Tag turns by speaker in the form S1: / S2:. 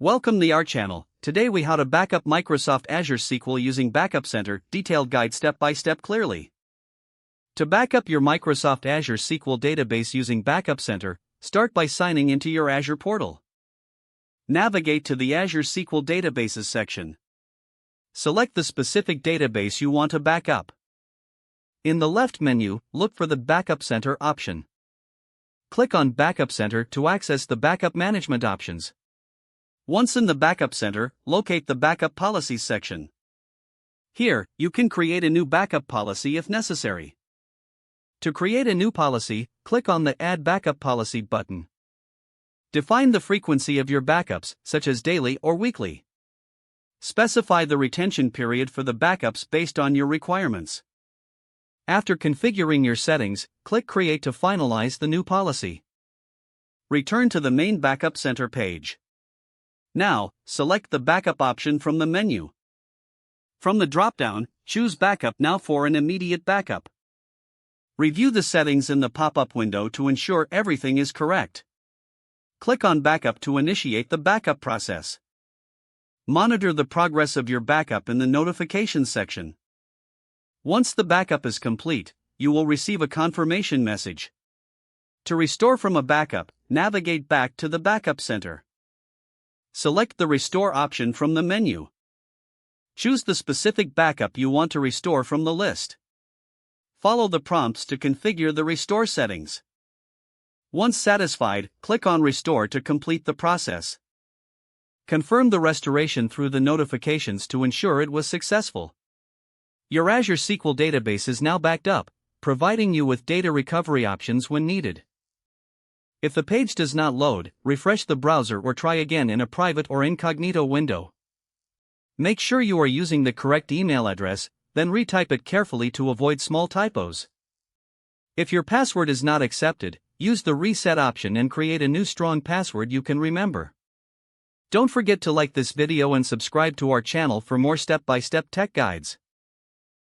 S1: Welcome to our channel. Today we how to backup Microsoft Azure SQL using Backup Center, detailed guide step by step clearly. To backup your Microsoft Azure SQL database using Backup Center, start by signing into your Azure portal. Navigate to the Azure SQL Databases section. Select the specific database you want to backup. In the left menu, look for the Backup Center option. Click on Backup Center to access the backup management options. Once in the Backup Center, locate the Backup Policies section. Here, you can create a new backup policy if necessary. To create a new policy, click on the Add Backup Policy button. Define the frequency of your backups, such as daily or weekly. Specify the retention period for the backups based on your requirements. After configuring your settings, click Create to finalize the new policy. Return to the main Backup Center page. Now, select the Backup option from the menu. From the drop-down, choose Backup Now for an immediate backup. Review the settings in the pop-up window to ensure everything is correct. Click on Backup to initiate the backup process. Monitor the progress of your backup in the Notifications section. Once the backup is complete, you will receive a confirmation message. To restore from a backup, navigate back to the Backup Center. Select the Restore option from the menu. Choose the specific backup you want to restore from the list. Follow the prompts to configure the restore settings. Once satisfied, click on Restore to complete the process. Confirm the restoration through the notifications to ensure it was successful. Your Azure SQL database is now backed up, providing you with data recovery options when needed. If the page does not load, refresh the browser or try again in a private or incognito window. Make sure you are using the correct email address, then retype it carefully to avoid small typos. If your password is not accepted, use the Reset option and create a new strong password you can remember. Don't forget to like this video and subscribe to our channel for more step-by-step tech guides.